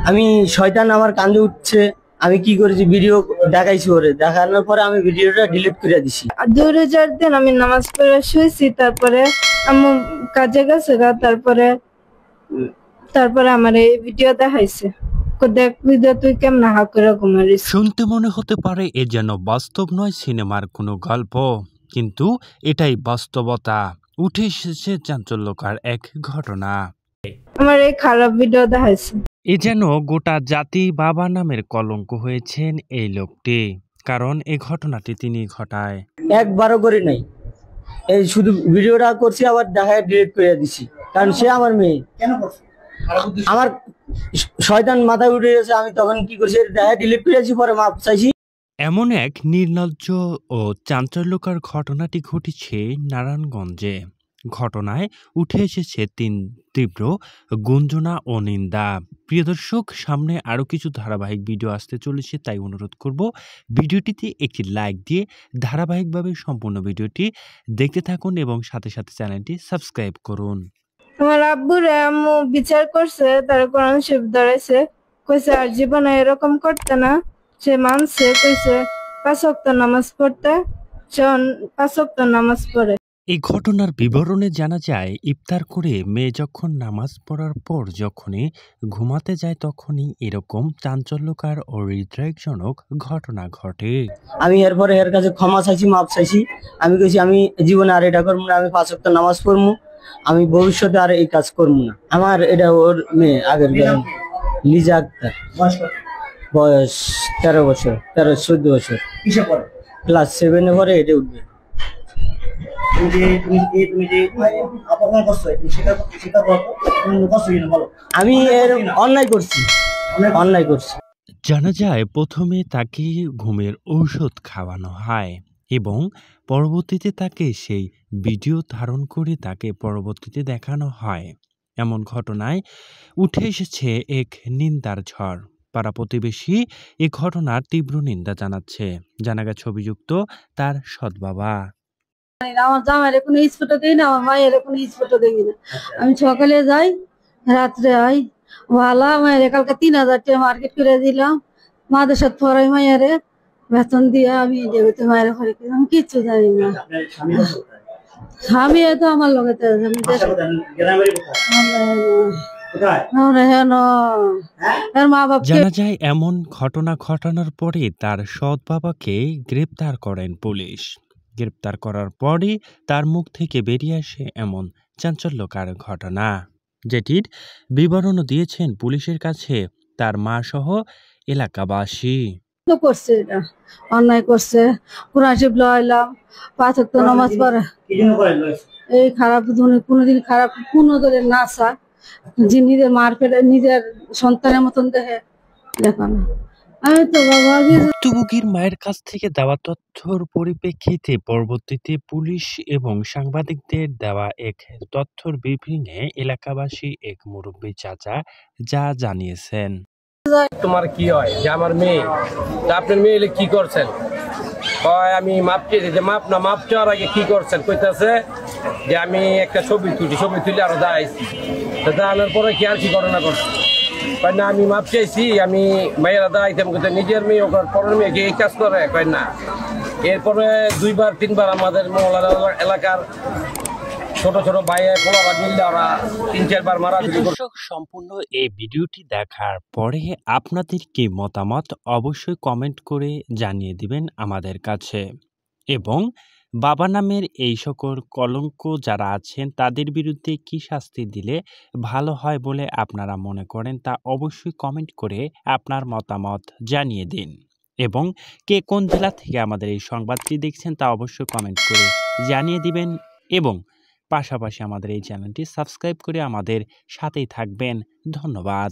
আমি শয়তান আমার কান্দে উঠছে। আমি কি করেছি, ভিডিও দেখাইছি, ওরে দেখানোর পরে আমি ভিডিওটা ডিলিট করে দিছি। 2000 দিন আমি নামাজ পড়ে শুয়েছি, তারপরে আমি কাজে গেছে গা, তারপরে আমার এই ভিডিও দেখাইছে। দেখ ভিডিও তুই কেমন হা করে ঘুমারিস। শুনতে মনে হতে পারে এ যেন বাস্তব নয়, সিনেমার কোনো গল্প, কিন্তু এটাই বাস্তবতা। উঠে এসেছে চাঞ্চল্যকর এক ঘটনা। আমার এই খারাপ ভিডিও দেখাইছে। এ যেন গোটা জাতি বাবা নামের কলঙ্ক হয়েছেন এই লোকটি, কারণ এই ঘটনাটি তিনি ঘটায়। একবারও করি নাই, এই শুধু ভিডিওটা করছি, আবার দেখায় ডিলিট করে দিছি। কারণ সে আমার মেয়ে। আমার শয়তান মাথায় উঠে গেছে, আমি তখন কি করছি, দেখায় ডিলিট করে দিয়েছি, পরে মাপ চাইছি। এমন এক নির্লজ্জ ও চাঞ্চল্যকর ঘটনাটি ঘটেছে নারায়ণগঞ্জে। ঘটনায় উঠে এসেছে তীব্র গুঞ্জনা ও নিন্দা। প্রিয় দর্শক, সামনে আরও কিছু ধারাবাহিক ভিডিও আসতে চলেছে, তাই অনুরোধ করব ভিডিওটিতে একটি লাইক দিয়ে ধারাবাহিকভাবে সম্পূর্ণ ভিডিওটি দেখতে থাকুন এবং সাথে সাথে চ্যানেলটি সাবস্ক্রাইব করুন। আমার আব্বুর আম্মু বিচার করছে, তার কোরআন শরীফ ধরেছে, কইছে আর জীবনে এরকম করতে না। সে মানছে, কইছে 5 ওয়াক্ত নামাজ পড়তে, সে 5 ওয়াক্ত নামাজ পড়ে। এই ঘটনার বিবরণে জানা যায়, ইফতার করে মেয়ে যখন নামাজ পড়ার পর যখনই ঘুমাতে যায়, তখনই এরকম চাঞ্চল্যকর ও হৃদয়জনক ঘটনা ঘটে। আমি এরপরে এর কাছে ক্ষমা চাইছি, মাপ চাইছি। আমি কইছি আমি জীবনে আর এটা করবো না, আমি 5 ওয়াক্ত নামাজ পড়বো, আমি ভবিষ্যতে আর এই কাজ করবো না। আমার এটা ওর মেয়ে, আগের লিজা আক্তার, বয়স 13 বছর, 13-14 বছর, ক্লাস 7-এ পরে এটা উঠবে। আমি এর অন্যায় করছি। জানা যায় প্রথমে তাকে ঘুমের ঔষধ খাওয়ানো হয় এবং পরবর্তীতে তাকে সেই ভিডিও ধারণ করে তাকে পরবর্তীতে দেখানো হয়। এমন ঘটনায় উঠে এসেছে এক নিন্দার ঝড়। পাড়া প্রতিবেশী এ ঘটনার তীব্র নিন্দা জানাচ্ছে। জানা গেছে অভিযুক্ত তার সৎ বাবা। আমার জামাইয়ের কোনো স্পটো দিই না, আমার মায়ের কোনো স্পটো দিই না। আমি সকালে যাই, রাত্রে আই। ভালো মায়ের কালকে 3000 টাকা মার্কেট করে দিলাম, মাদের সাথে পড়াই মায়ের বেতন দিয়ে আমি দেবতে মায়ের ঘরে, আমি কিচ্ছু জানি না। আমি তো আমার লগে জানা যায় এমন ঘটনা ঘটানোর পরে তার সৎ বাবাকে গ্রেপ্তার করেন পুলিশ। গ্রেপ্তার করার পরই তার মুখ থেকে বেরিয়ে আসে এমন চাঞ্চল্যকর ঘটনা, যেটির বিবরণও দিয়েছেন পুলিশের কাছে তার মা সহ এলাকাবাসী। করছে, এটা অন্যায় করছে। কোরআন শরীফ লইলাম, 5 ওয়াক্ত নামাজ পড়ে। এই খারাপ কোনোদিন খারাপ কোনো দলের না আসা, যে নিজের মার পেটে নিজের সন্তানের মতন দেখে দেখো না। আমি তো বাবা ভুক্তভোগীর মায়ের কাছ থেকে দেওয়া তথ্যর পরিপ্রেক্ষিতে পরবর্তীতে পুলিশ এবং সাংবাদিকদের দেওয়া এক তথ্যর ব্রিফিংয়ে এলাকাবাসী এক মুরব্বী চাচা যা জানিয়েছেন। তোমার কি হয় যে আমার মেয়ে, আপনার মেয়ে কি করছেন? আমি মাপ চেয়েছি, যে মাপ না, মাপ চাওয়ার আগে কি করছেন কইতেছে যে আমি একটা ছবি তুলে আরো দাঁড়াইছি, দাঁড়ানোর পরে কি আর কি ঘটনা করছে কয় না আমি মাপ চাইছি, আমি মেয়েরা দাঁড়াইতাম, কিন্তু নিজের মেয়ে ওখানে পরের মেয়েকে এই কাজ করে কয় না। এরপরে 2-3 বার আমাদের মহল্লার এলাকার ছোট ছোট ভাই পোলারা মিললে ওরা 3-4 বার মারামারি করছে। সম্পূর্ণ এই ভিডিওটি দেখার পরে আপনাদের কি মতামত অবশ্যই কমেন্ট করে জানিয়ে দিবেন আমাদের কাছে, এবং বাবা নামের এই সকল কলঙ্ক যারা আছেন তাদের বিরুদ্ধে কি শাস্তি দিলে ভালো হয় বলে আপনারা মনে করেন তা অবশ্যই কমেন্ট করে আপনার মতামত জানিয়ে দিন, এবং কে কোন জেলা থেকে আমাদের এই সংবাদটি দেখছেন তা অবশ্যই কমেন্ট করে জানিয়ে দিবেন, এবং পাশাপাশি আমাদের এই চ্যানেলটি সাবস্ক্রাইব করে আমাদের সাথেই থাকবেন। ধন্যবাদ।